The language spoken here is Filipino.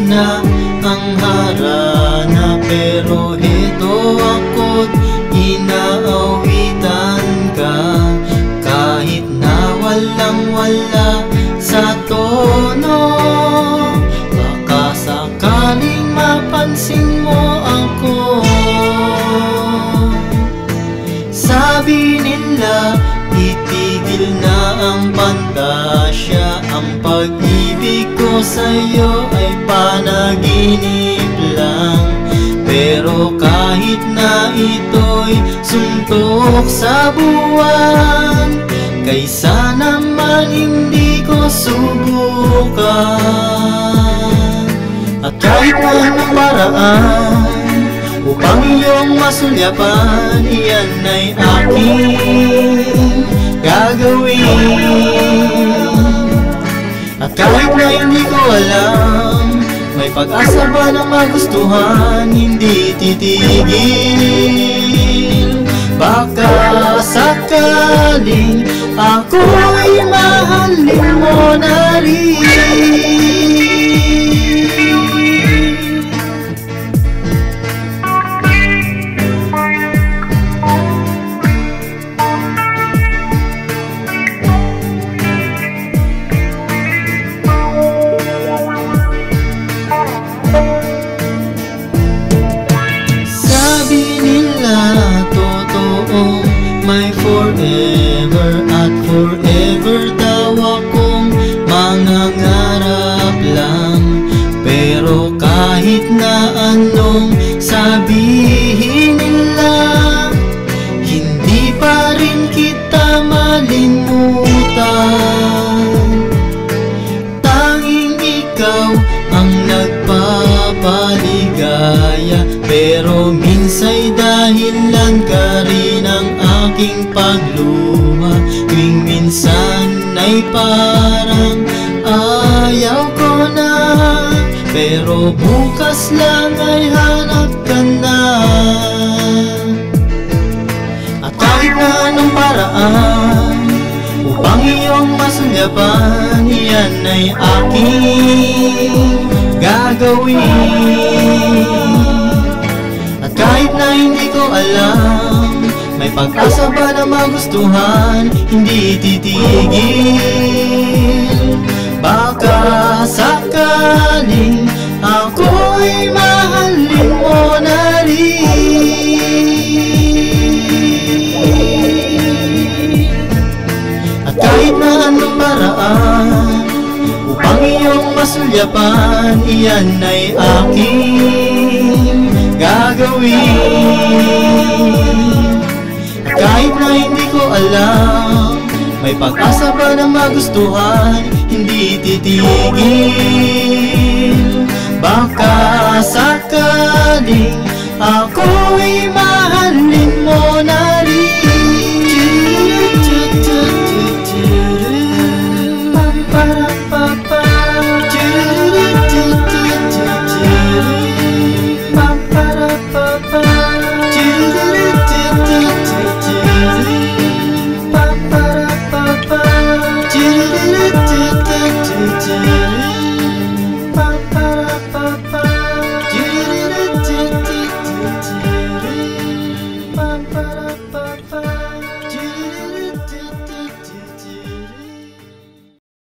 na ang harana, pero heto ako't inaawitan ka. Kahit na walang-wala sa tono, baka sakaling mapansin mo ako. Sabi nila itigil na ang pantasya, ang pag-ibig ko sa'yo ay panaginip lang. Pero kahit na ito'y suntok sa buwan, kaysa naman hindi ko subukan. At kahit na anong paraan upang iyong masulyapan, iyan ay aking gagawin. At kahit na hindi ko alam, may pag-asa ba na magustuhan, hindi titigil. Baka sakaling ako'y mahalin mo na rin. May forever at forever daw akong mangangarap lang. Pero kahit na anong sabihin nila, hindi pa rin kita malimutan. Tanging ikaw ang nagpapaligaya, pero minsa'y dahilan ka rin ang aking pagluha. Tuwing minsan ay parang ayaw ko na, pero bukas lang ay hanap ka na. At kahit na anong paraan upang iyong masulyapan, iyan ay aking gagawin. At kahit na hindi ko alam, may pag-asa ba na magustuhan, hindi titigil. Baka sakaling ako'y mahalin mo na rin. At kahit na anong paraan upang iyong masulyapan, iyan ay aking gagawin. Kahit na hindi ko alam, may pag-asa ba na magustuhan, hindi titigil. Baka sakaling ako'y mahalin mo na rin. Para